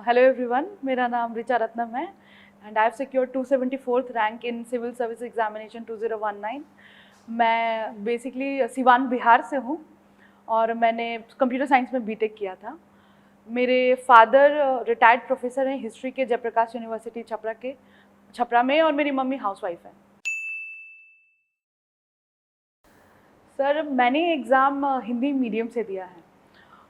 Hello everyone, मेरा नाम ऋचा रत्नम है and I have secured 274th rank in civil service examination 2019। मैं बेसिकली सिवान बिहार से हूँ और मैंने कंप्यूटर साइंस में बीटेक किया था। मेरे फादर रिटायर्ड प्रोफेसर हैं हिस्ट्री के जयप्रकाश यूनिवर्सिटी छपरा में, और मेरी मम्मी हाउसवाइफ है। सर, मैंने एग्ज़ाम हिंदी मीडियम से दिया है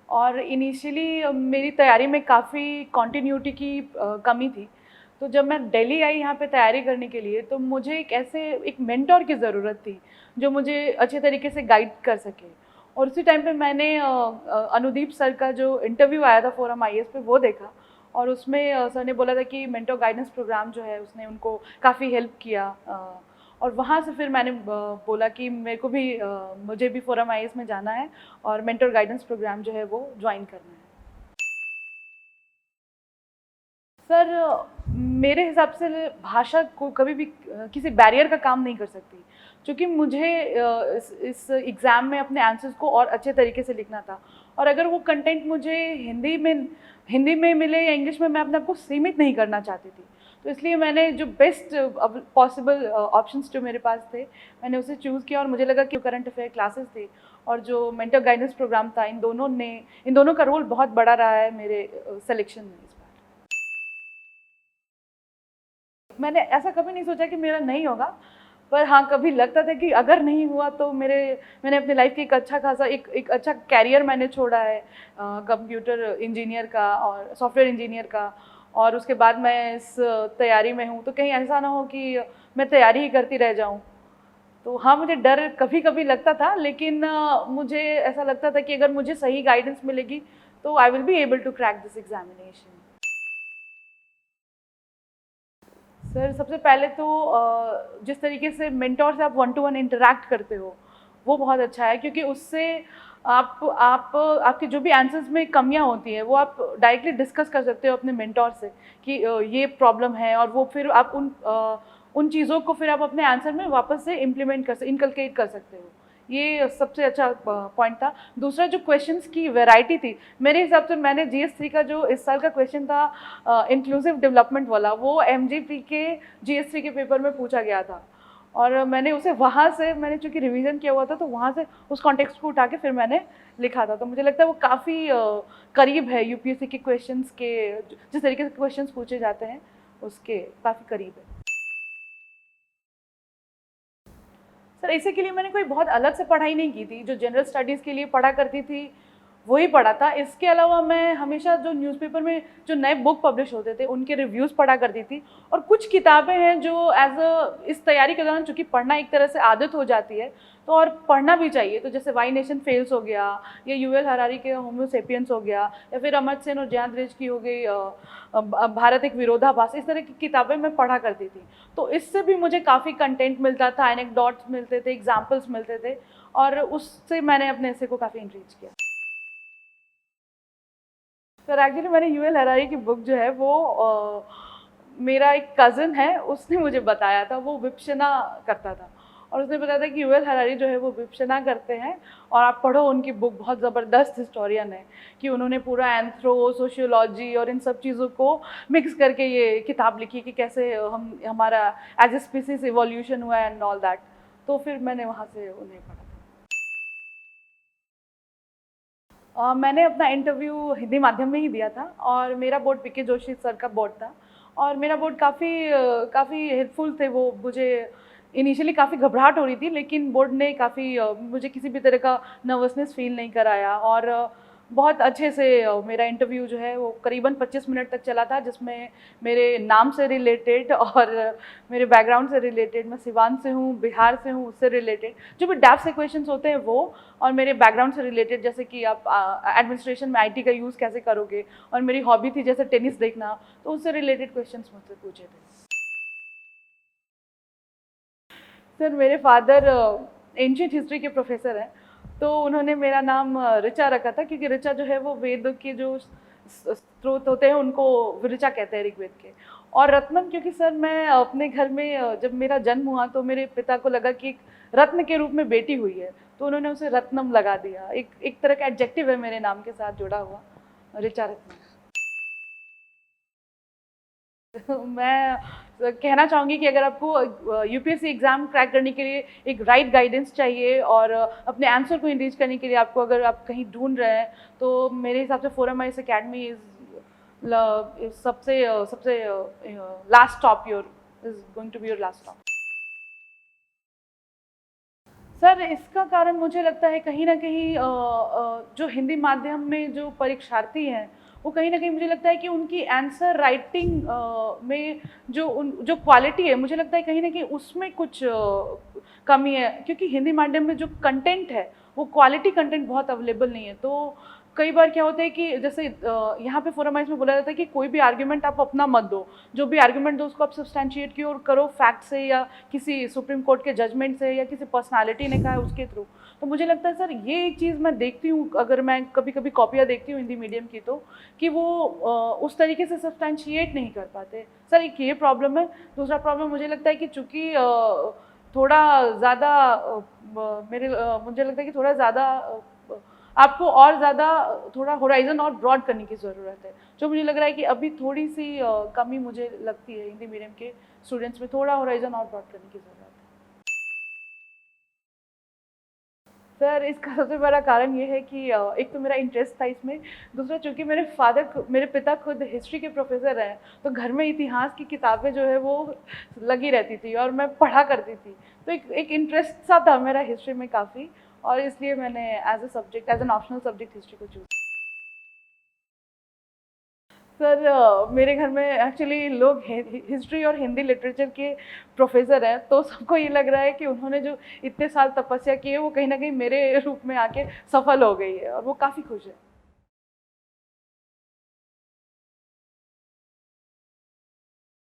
और इनिशियली मेरी तैयारी में काफ़ी कॉन्टिन्यूटी की कमी थी। तो जब मैं दिल्ली आई यहाँ पे तैयारी करने के लिए, तो मुझे एक मेंटोर की ज़रूरत थी जो मुझे अच्छे तरीके से गाइड कर सके। और उसी टाइम पे मैंने अनुदीप सर का जो इंटरव्यू आया था फोरम आईएएस पे वो देखा, और उसमें सर ने बोला था कि मेंटोर गाइडेंस प्रोग्राम जो है उसने उनको काफ़ी हेल्प किया। और वहाँ से फिर मैंने बोला कि मेरे को भी मुझे भी फोरम आईएएस में जाना है और मेंटर गाइडेंस प्रोग्राम जो है वो ज्वाइन करना है। सर, मेरे हिसाब से भाषा को कभी भी किसी बैरियर का काम नहीं कर सकती, क्योंकि मुझे इस एग्ज़ाम में अपने आंसर्स को और अच्छे तरीके से लिखना था। और अगर वो कंटेंट मुझे हिंदी में मिले या इंग्लिश में, मैं अपने आप को सीमित नहीं करना चाहती थी। तो इसलिए मैंने जो बेस्ट पॉसिबल ऑप्शंस जो मेरे पास थे, मैंने उसे चूज़ किया। और मुझे लगा कि करंट अफेयर क्लासेस थे और जो मेंटर गाइडेंस प्रोग्राम था, इन दोनों का रोल बहुत बड़ा रहा है मेरे सिलेक्शन में इस बार। मैंने ऐसा कभी नहीं सोचा कि मेरा नहीं होगा, पर हाँ, कभी लगता था कि अगर नहीं हुआ तो मैंने अपने लाइफ की एक अच्छा खासा एक अच्छा कैरियर मैंने छोड़ा है कंप्यूटर इंजीनियर का और सॉफ्टवेयर इंजीनियर का। और उसके बाद मैं इस तैयारी में हूँ, तो कहीं ऐसा ना हो कि मैं तैयारी ही करती रह जाऊँ। तो हाँ, मुझे डर कभी कभी लगता था, लेकिन मुझे ऐसा लगता था कि अगर मुझे सही गाइडेंस मिलेगी तो I will be able to crack this examination. Sir, सबसे पहले तो जिस तरीके से मेंटोर से आप वन टू वन इंटरेक्ट करते हो वो बहुत अच्छा है, क्योंकि उससे आप आपके जो भी आंसर्स में कमियां होती हैं वो आप डायरेक्टली डिस्कस कर सकते हो अपने मेंटोर से कि ये प्रॉब्लम है, और वो फिर आप उन चीज़ों को फिर आप अपने आंसर में वापस से इनकलकेट कर सकते हो। ये सबसे अच्छा पॉइंट था। दूसरा, जो क्वेश्चंस की वैरायटी थी, मेरे हिसाब से मैंने जीएस3 का जो इस साल का क्वेश्चन था इंक्लूसिव डेवलपमेंट वाला, वो एमजीपी के जीएस3 के पेपर में पूछा गया था। और मैंने उसे वहाँ से, मैंने चूँकि रिवीजन किया हुआ था, तो वहाँ से उस कॉन्टेक्स्ट को उठा के फिर मैंने लिखा था। तो मुझे लगता है वो काफ़ी करीब है यूपीएससी के क्वेश्चंस के, जिस तरीके से क्वेश्चंस पूछे जाते हैं उसके काफ़ी करीब है। सर, इसी के लिए मैंने कोई बहुत अलग से पढ़ाई नहीं की थी। जो जनरल स्टडीज़ के लिए पढ़ा करती थी वही पढ़ा था। इसके अलावा मैं हमेशा जो न्यूज़पेपर में जो नए बुक पब्लिश होते थे उनके रिव्यूज़ पढ़ा करती थी। और कुछ किताबें हैं जो इस तैयारी के दौरान, चूँकि पढ़ना एक तरह से आदत हो जाती है, तो और पढ़ना भी चाहिए। तो जैसे वाई नेशन फेल्स हो गया, या यूएल हरारी के होमो सेपियंस हो गया, या फिर अमर्त्य सेन और जयान द्रेज की हो गई भारत एक विरोधाभास, इस तरह की किताबें मैं पढ़ा करती थी। तो इससे भी मुझे काफ़ी कंटेंट मिलता था, एनेक्डोट्स मिलते थे, एग्जाम्पल्स मिलते थे, और उससे मैंने अपने ऐसे को काफ़ी इंक्रीज किया। सर, एक्चुअली मैंने यूएल हरारी की बुक जो है वो मेरा एक कज़न है, उसने मुझे बताया था। वो विपश्यना करता था और उसने बताया था कि यूएल हरारी जो है वो विपश्यना करते हैं, और आप पढ़ो उनकी बुक, बहुत ज़बरदस्त हिस्टोरियन है कि उन्होंने पूरा एंथ्रो सोशियोलॉजी और इन सब चीज़ों को मिक्स करके ये किताब लिखी कि कैसे हमारा एज ए स्पीसीज इवोल्यूशन हुआ एंड ऑल दैट। तो फिर मैंने वहाँ से उन्हें पढ़ा। मैंने अपना इंटरव्यू हिंदी माध्यम में ही दिया था, और मेरा बोर्ड पीके जोशी सर का बोर्ड था। और मेरा बोर्ड काफ़ी हेल्पफुल थे। वो मुझे इनिशियली काफ़ी घबराहट हो रही थी, लेकिन बोर्ड ने काफ़ी मुझे किसी भी तरह का नर्वसनेस फील नहीं कराया, और बहुत अच्छे से मेरा इंटरव्यू जो है वो करीबन 25 मिनट तक चला था, जिसमें मेरे नाम से रिलेटेड और मेरे बैकग्राउंड से रिलेटेड, मैं सिवान से हूँ, बिहार से हूँ, उससे रिलेटेड जो भी डैप से क्वेश्चंस होते हैं वो, और मेरे बैकग्राउंड से रिलेटेड, जैसे कि आप एडमिनिस्ट्रेशन में आईटी का यूज़ कैसे करोगे, और मेरी हॉबी थी जैसे टेनिस देखना, तो उससे रिलेटेड क्वेश्चंस मुझसे पूछे थे। सर, मेरे फादर एंशिएंट हिस्ट्री के प्रोफेसर हैं, तो उन्होंने मेरा नाम ऋचा रखा था, क्योंकि ऋचा जो है वो वेद के जो स्रोत होते हैं उनको ऋचा कहते हैं, ऋग्वेद के। और रत्नम क्योंकि सर मैं अपने घर में जब मेरा जन्म हुआ तो मेरे पिता को लगा कि एक रत्न के रूप में बेटी हुई है, तो उन्होंने उसे रत्नम लगा दिया। एक तरह का एडजेक्टिव है मेरे नाम के साथ जुड़ा हुआ, ऋचा रत्नम। मैं कहना चाहूँगी कि अगर आपको यूपीएससी एग्ज़ाम क्रैक करने के लिए एक राइट गाइडेंस चाहिए और अपने आंसर को इंक्रीज करने के लिए आपको, अगर आप कहीं ढूंढ रहे हैं, तो मेरे हिसाब से फोरम आइस अकेडमी इज सबसे सबसे last stop, your is going to be your last stop. Sir इसका कारण मुझे लगता है कहीं ना कहीं जो हिंदी माध्यम में जो परीक्षार्थी हैं, वो कहीं ना कहीं मुझे लगता है कि उनकी आंसर राइटिंग में जो क्वालिटी है, मुझे लगता है कहीं ना कहीं उसमें कुछ कमी है, क्योंकि हिंदी माध्यम में जो कंटेंट है वो क्वालिटी कंटेंट बहुत अवेलेबल नहीं है। तो कई बार क्या होता है कि जैसे यहाँ पे फोरमाइज में बोला जाता है कि कोई भी आर्ग्यूमेंट आप अपना मत दो, जो भी आर्ग्यूमेंट दो उसको आप सब्सटैंशिएट की और करो फैक्ट से, या किसी सुप्रीम कोर्ट के जजमेंट से, या किसी पर्सनालिटी ने कहा है उसके थ्रू। तो मुझे लगता है सर ये एक चीज़ मैं देखती हूँ, अगर मैं कभी कभी कॉपियाँ देखती हूँ हिंदी मीडियम की, तो कि वो उस तरीके से सब्सटैंशिएट नहीं कर पाते। सर एक ये प्रॉब्लम है। दूसरा प्रॉब्लम मुझे लगता है कि चूँकि थोड़ा ज़्यादा मुझे लगता है कि थोड़ा ज़्यादा आपको और ज़्यादा थोड़ा होराइजन और ब्रॉड करने की ज़रूरत है, जो मुझे लग रहा है कि अभी थोड़ी सी कमी मुझे लगती है हिंदी मीडियम के स्टूडेंट्स में, थोड़ा होराइजन और ब्रॉड करने की ज़रूरत है। सर इसका सबसे बड़ा कारण ये है कि एक तो मेरा इंटरेस्ट था इसमें, दूसरा चूँकि मेरे पिता खुद हिस्ट्री के प्रोफेसर हैं, तो घर में इतिहास की किताबें जो है वो लगी रहती थी और मैं पढ़ा करती थी, तो एक इंटरेस्ट सा था मेरा हिस्ट्री में काफ़ी, और इसलिए मैंने as a subject, as an optional subject history को चूज़। सर मेरे घर में एक्चुअली लोग हिस्ट्री और हिंदी लिटरेचर के प्रोफेसर हैं, तो सबको ये लग रहा है कि उन्होंने जो इतने साल तपस्या की है वो कहीं ना कहीं मेरे रूप में आके सफल हो गई है, और वो काफ़ी खुश है।